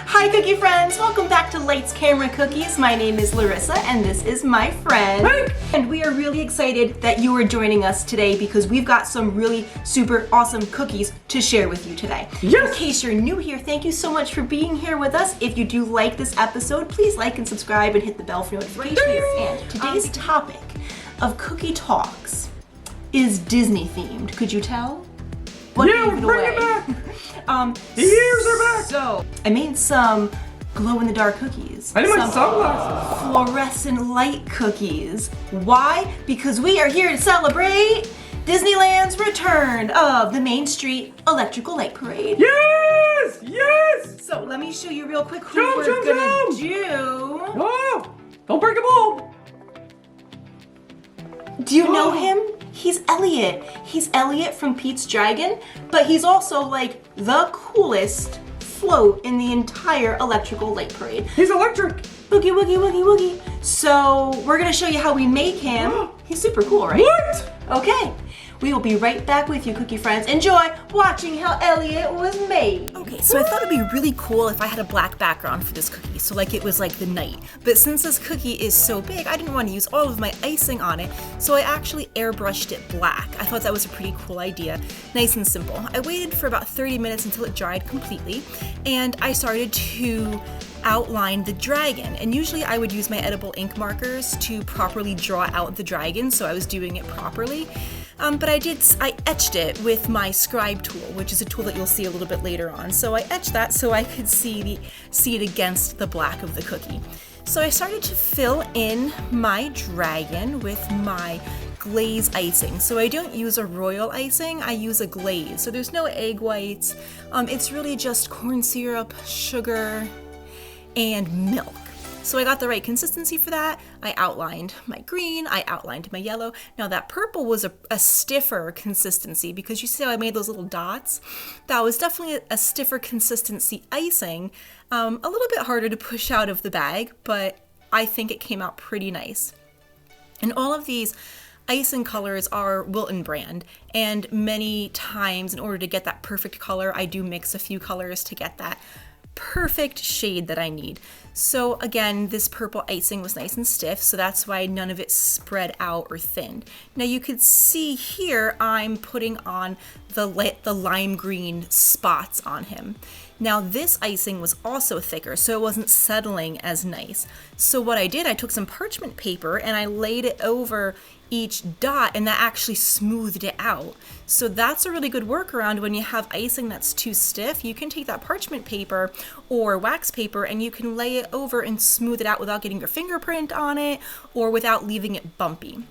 Hi cookie friends, welcome back to Lights Camera Cookies. My name is Larissa and this is my friend. Hank. And we are really excited that you are joining us today because we've got some really super awesome cookies to share with you today. Yes. In case you're new here, thank you so much for being here with us. If you do like this episode, please like and subscribe and hit the bell for notifications. And today's topic of Cookie Talks is Disney themed. Could you tell? What Yeah, gave it bring away? it back. The ears are back. So, I made some glow-in-the-dark cookies. I need my Some sunglasses. fluorescent light cookies. Why? Because we are here to celebrate Disneyland's return of the Main Street Electrical Light Parade. Yes! Yes! So let me show you real quick who Jump, we're jump, gonna jump. do. Oh! Don't break a bulb! Do you know him? He's Elliot. He's Elliot from Pete's Dragon, but he's also like the coolest float in the entire Electrical Light Parade. He's electric! Boogie, woogie, woogie, woogie. So we're gonna show you how we make him. He's super cool, right? What? Okay, we will be right back with you, cookie friends. Enjoy watching how Elliot was made. Okay, so I thought it'd be really cool if I had a black background for this cookie, so like it was like the night. But since this cookie is so big, I didn't want to use all of my icing on it, so I actually airbrushed it black. I thought that was a pretty cool idea, nice and simple. I waited for about 30 minutes until it dried completely, and I started to outline the dragon. And usually I would use my edible ink markers to properly draw out the dragon, so I was doing it properly. But I etched it with my scribe tool, which is a tool that you'll see a little bit later on. So I etched that so I could see it against the black of the cookie. So I started to fill in my dragon with my glaze icing. So I don't use a royal icing, I use a glaze. So there's no egg whites. It's really just corn syrup, sugar, and milk. So I got the right consistency for that. I outlined my green, I outlined my yellow. Now that purple was a stiffer consistency because you see how I made those little dots? That was definitely a stiffer consistency icing. A little bit harder to push out of the bag, but I think it came out pretty nice. And all of these icing colors are Wilton brand, and many times in order to get that perfect color, I do mix a few colors to get that perfect shade that I need. So again, this purple icing was nice and stiff, so that's why none of it spread out or thinned. Now you could see here I'm putting on the lime green spots on him. Now this icing was also thicker, so it wasn't settling as nice. So what I did, I took some parchment paper and I laid it over each dot, and that actually smoothed it out. So that's a really good workaround when you have icing that's too stiff. You can take that parchment paper or wax paper and you can lay it over and smooth it out without getting your fingerprint on it or without leaving it bumpy.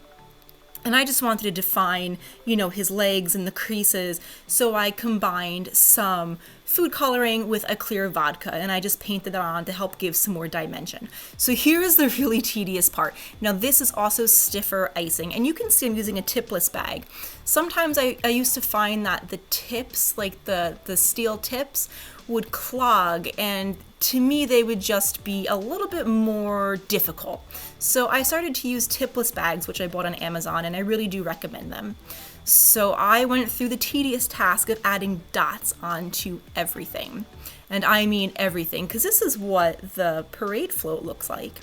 And I just wanted to define, his legs and the creases, so I combined some food coloring with a clear vodka, and I just painted that on to help give some more dimension. So here's the really tedious part. Now this is also stiffer icing, and you can see I'm using a tipless bag. Sometimes I used to find that the tips, like the steel tips, would clog, and to me they would just be a little bit more difficult. So I started to use tipless bags, which I bought on Amazon, and I really do recommend them. So I went through the tedious task of adding dots onto everything. And I mean everything, because this is what the parade float looks like.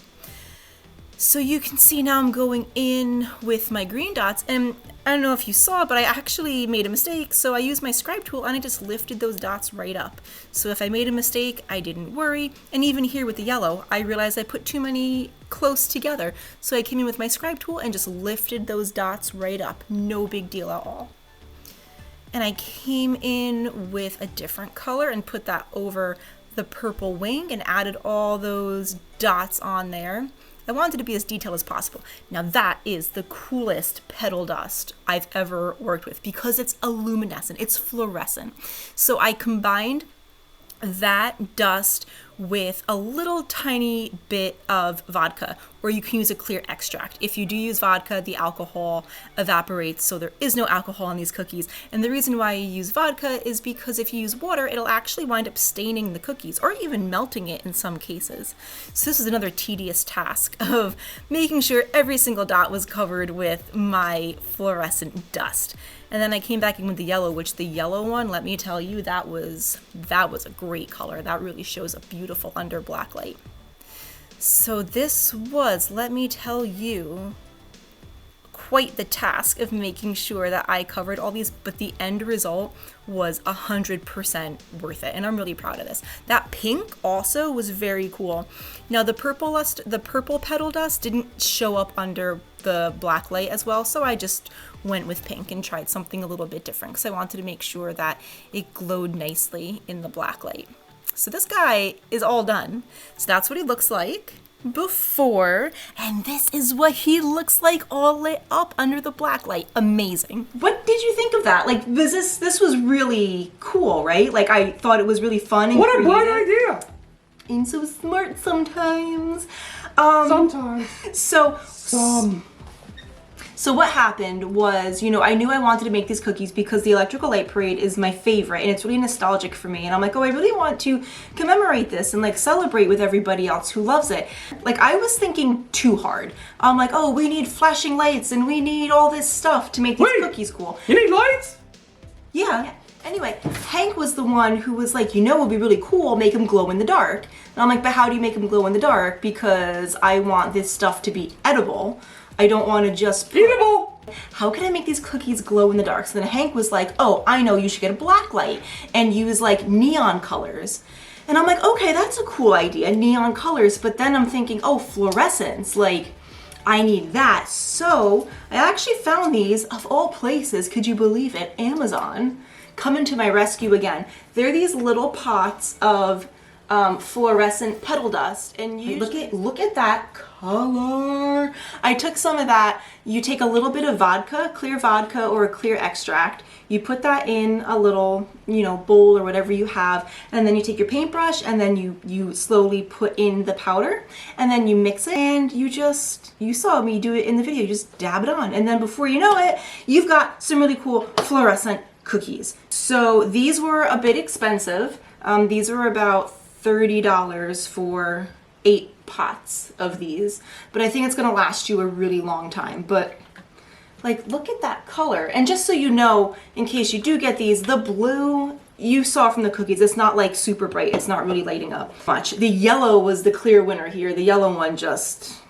So you can see now I'm going in with my green dots, and I don't know if you saw, but I actually made a mistake. So I used my scribe tool and I just lifted those dots right up. So if I made a mistake, I didn't worry. And even here with the yellow, I realized I put too many close together. So I came in with my scribe tool and just lifted those dots right up. No big deal at all. And I came in with a different color and put that over the purple wing and added all those dots on there. I wanted to be as detailed as possible. Now that is the coolest petal dust I've ever worked with because it's luminescent, it's fluorescent. So I combined that dust with a little tiny bit of vodka, or you can use a clear extract. If you do use vodka, the alcohol evaporates, so there is no alcohol in these cookies. And the reason why you use vodka is because if you use water, it'll actually wind up staining the cookies, or even melting it in some cases. So this is another tedious task of making sure every single dot was covered with my fluorescent dust. And then I came back in with the yellow, which the yellow one, let me tell you, that was a great color. That really shows a beautiful beautiful under black light. So this was, let me tell you, quite the task of making sure that I covered all these, but the end result was 100% worth it, and I'm really proud of this. That pink also was very cool. Now the purple petal dust didn't show up under the black light as well, so I just went with pink and tried something a little bit different because I wanted to make sure that it glowed nicely in the black light. So this guy is all done. So that's what he looks like before, and this is what he looks like all lit up under the black light. Amazing. What did you think of that? Like, this was really cool, right? Like, I thought it was really fun and What a creative. bright idea! And so smart sometimes. Sometimes. So what happened was, you know, I knew I wanted to make these cookies because the Electrical Light Parade is my favorite and it's really nostalgic for me. And I'm like, oh, I really want to commemorate this and like celebrate with everybody else who loves it. Like, I was thinking too hard. I'm like, oh, we need flashing lights and we need all this stuff to make these cookies cool. You need lights? Yeah. Anyway, Hank was the one who was like, you know, it would be really cool, make them glow in the dark. And I'm like, but how do you make them glow in the dark? Because I want this stuff to be edible. I don't want to just... Eatable! How can I make these cookies glow in the dark? So then Hank was like, oh, I know, you should get a black light and use like neon colors. And I'm like, okay, that's a cool idea, neon colors. But then I'm thinking, oh, fluorescence, like I need that. So I actually found these, of all places, could you believe it, Amazon, coming to my rescue again. They're these little pots of fluorescent petal dust, and you look at that color. I took some of that. You take a little bit of vodka, clear vodka or a clear extract. You put that in a little, you know, bowl or whatever you have, and then you take your paintbrush and then you slowly put in the powder, and then you mix it, and you saw me do it in the video. You just dab it on, and then before you know it, you've got some really cool fluorescent cookies. So these were a bit expensive. These were about $30 for 8 pots of these, but I think it's gonna last you a really long time. But like, look at that color. And just so you know, in case you do get these, the blue you saw from the cookies, it's not like super bright, it's not really lighting up much. The yellow was the clear winner here. The yellow one just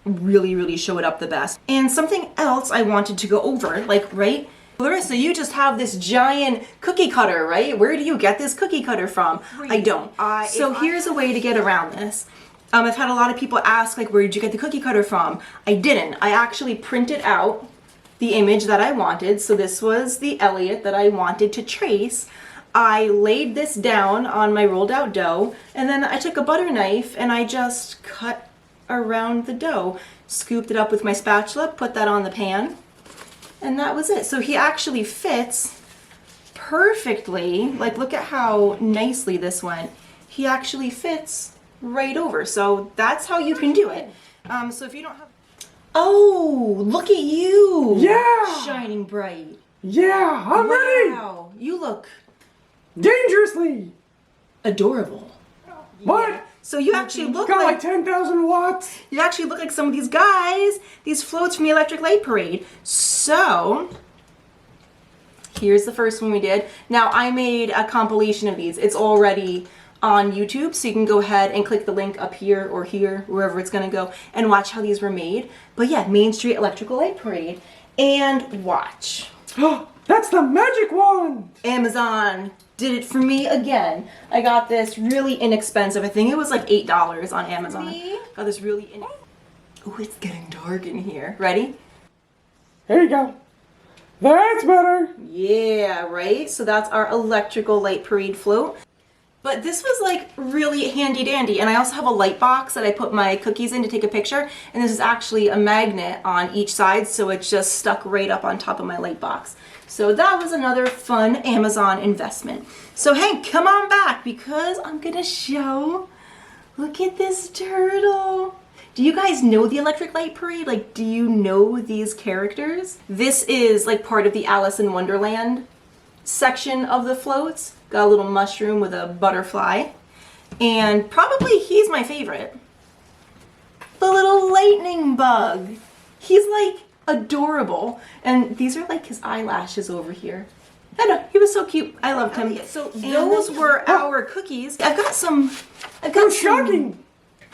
really showed up the best. And something else I wanted to go over, like, right, Larissa, you just have this giant cookie cutter, right? Where do you get this cookie cutter from? I don't. So here's a way to get around this. I've had a lot of people ask, like, where did you get the cookie cutter from? I didn't. I actually printed out the image that I wanted. So this was the Elliot that I wanted to trace. I laid this down on my rolled out dough, and then I took a butter knife and I just cut around the dough, scooped it up with my spatula, put that on the pan. And that was it. So he actually fits perfectly. Like, look at how nicely this went. He actually fits right over. So that's how you can do it. So if you don't have... Oh, look at you. Yeah. Shining bright. Yeah, I'm ready. Wow. You look... dangerously adorable. What? Yeah. So you actually look got like... like 10,000 watts. You actually look like some of these guys, these floats from the Electric Light Parade. So, here's the first one we did. Now, I made a compilation of these. It's already on YouTube, so you can go ahead and click the link up here or here, wherever it's gonna go, and watch how these were made. But yeah, Main Street Electrical Light Parade. And watch. That's the magic wand! Amazon did it for me again. I got this really inexpensive. I think it was like $8 on Amazon. Got this really oh, it's getting dark in here. Ready? There you go. That's better. Yeah, right? So that's our Electrical Light Parade float. But this was like really handy dandy. And I also have a light box that I put my cookies in to take a picture. And this is actually a magnet on each side, so it's just stuck right up on top of my light box. So that was another fun Amazon investment. So Hank, come on back because I'm gonna show, look at this turtle. Do you guys know the Electric Light Parade? Like, do you know these characters? This is like part of the Alice in Wonderland section of the floats. Got a little mushroom with a butterfly. And probably he's my favorite. The little lightning bug. He's like adorable. And these are like his eyelashes over here. I know, he was so cute. I loved him. So those were our cookies. I've got some I've That got was shocking.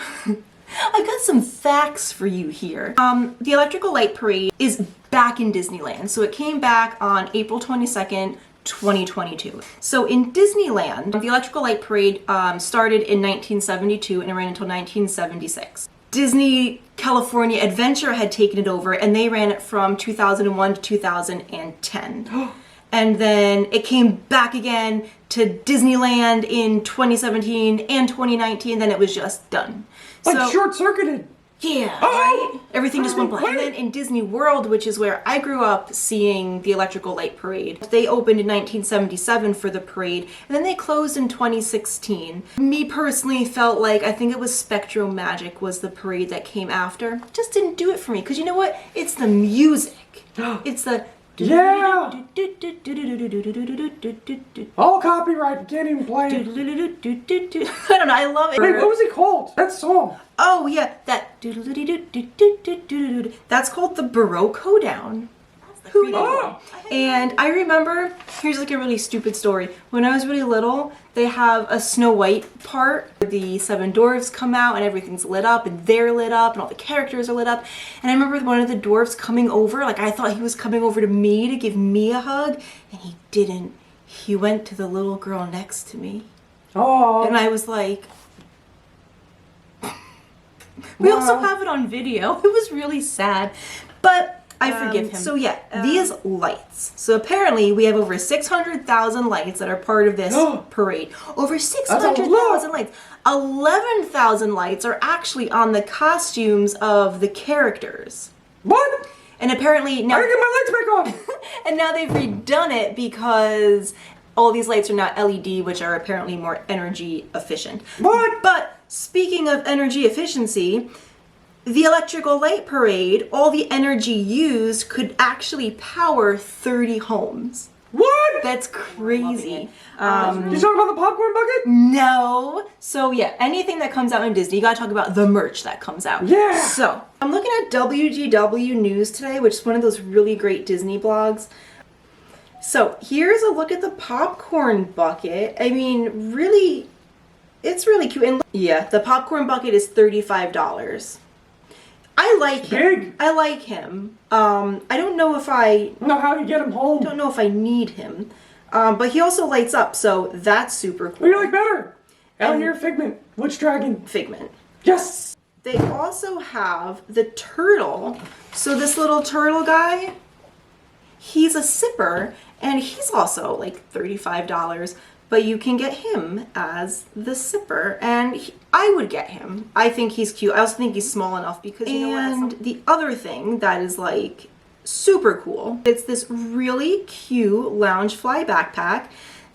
I've got some facts for you here. The Electrical Light Parade is back in Disneyland. So it came back on April 22nd, 2022. So in Disneyland, the Electrical Light Parade started in 1972 and it ran until 1976. Disney California Adventure had taken it over and they ran it from 2001 to 2010. And then it came back again to Disneyland in 2017 and 2019, then it was just done. Like short-circuited. Yeah, Oh! right? Everything just went black. And then in Disney World, which is where I grew up seeing the Electrical Light Parade, they opened in 1977 for the parade, and then they closed in 2016. Me personally felt like, I think it was Spectro Magic was the parade that came after. Just didn't do it for me, because you know what? It's the music. It's the... Yeah! All copyright, can't even play it. I don't know, I love it. Wait, what was it called? That song. Oh yeah, that that's called the Baroque Hoedown. Oh. And I remember, here's like a really stupid story. When I was really little, they have a Snow White part where the seven dwarves come out and everything's lit up and they're lit up and all the characters are lit up. And I remember one of the dwarves coming over, like I thought he was coming over to me to give me a hug, and he didn't. He went to the little girl next to me. Oh. And I was like, we also have it on video. It was really sad, but I forgive him. So yeah, these lights. So apparently we have over 600,000 lights that are part of this parade. Over 600,000 lights. 11,000 lights are actually on the costumes of the characters. What? And apparently now... I gotta get my lights back on! And now they've redone it because all these lights are now LED, which are apparently more energy efficient. What? But speaking of energy efficiency, the Electrical Light Parade, all the energy used could actually power 30 homes. What? That's crazy. You talking about the popcorn bucket? No. So yeah, anything that comes out in Disney, you gotta talk about the merch that comes out. Yeah. So I'm looking at WGW News today, which is one of those really great Disney blogs. So here's a look at the popcorn bucket. I mean, really, it's really cute. And yeah, the popcorn bucket is $35. I like him. Big. I like him. I don't know if I know how you get him home. don't know if I need him. But he also lights up, so that's super cool. What do you like better? Elliot or Figment? Which dragon? Figment. Yes! They also have the turtle. So this little turtle guy, he's a sipper, and he's also like $35. But you can get him as the sipper, and I would get him. I think he's cute. I also think he's small enough because you know what? And the other thing that is like super cool, it's this really cute Loungefly backpack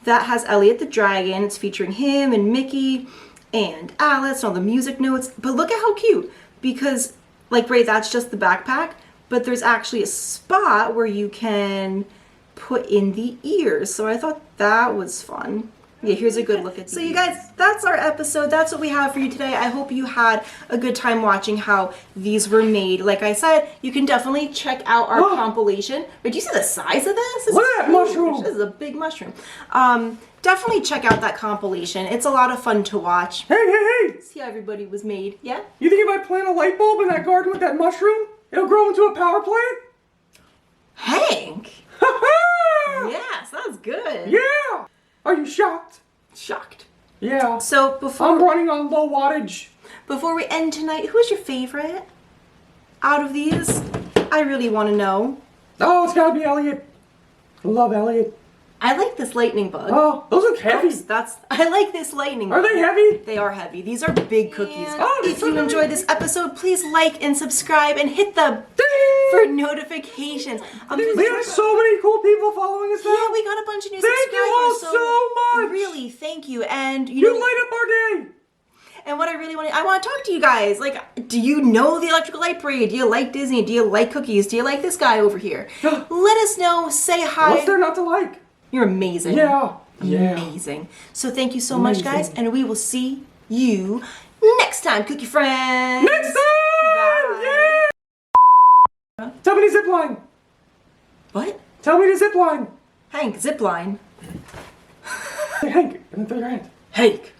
that has Elliot the Dragon. It's featuring him and Mickey and Alice and all the music notes. But look at how cute, because like right, that's just the backpack, but there's actually a spot where you can put in the ears. So I thought that was fun. Yeah, here's a good look at these. So you guys, that's our episode. That's what we have for you today. I hope you had a good time watching how these were made. Like I said, you can definitely check out our compilation. But do you see the size of this? Look at that mushroom. This is a big mushroom. Definitely check out that compilation. It's a lot of fun to watch. Hey! See how everybody was made. Yeah? You think if I plant a light bulb in that garden with that mushroom, it'll grow into a power plant? Hank! Yes, that was good. Yeah! Are you shocked? Shocked. Yeah. So I'm running on low wattage. Before we end tonight, who's your favorite out of these? I really want to know. Oh, it's gotta be Elliot. I love Elliot. I like this lightning bug. Oh, those look heavy. Oops, I like this lightning bug. Are they heavy? They are heavy. These are big cookies. If so you heavy. enjoyed this episode, please like and subscribe and hit the Ding! for notifications. We have so many cool people following us now. Yeah, we got a bunch of new Thank you all subscribers. so much. Really, thank you. And You light up our day. And what I really want to talk to you guys. Like, do you know the Electrical Light Parade? Do you like Disney? Do you like cookies? Do you like this guy over here? Let us know. Say hi. What's there not to like? You're amazing. Yeah. Amazing. So thank you so much, guys. And we will see you next time, Cookie Friends. Next time! Bye. Yeah! Tell me to zip line. What? Tell me to zip line. Hank, zip line. Hey, Hank, throw your hand. Hank.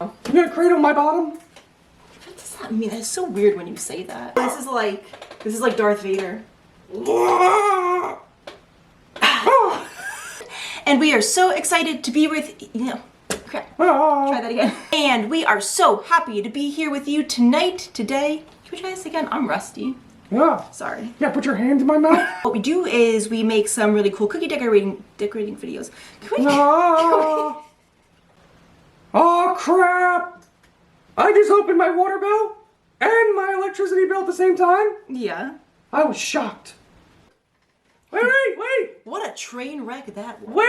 You gonna cradle my bottom? What does that mean? That's so weird when you say that. This is like Darth Vader. And we are so excited to be with crap. Try that again. And we are so happy to be here with you today. Can we try this again? I'm rusty. Yeah. Sorry. Yeah, put your hand in my mouth. What we do is we make some really cool cookie decorating videos. Can we? Oh crap! I just opened my water bill and my electricity bill at the same time. Yeah. I was shocked. Wait! What a train wreck that was. Wait!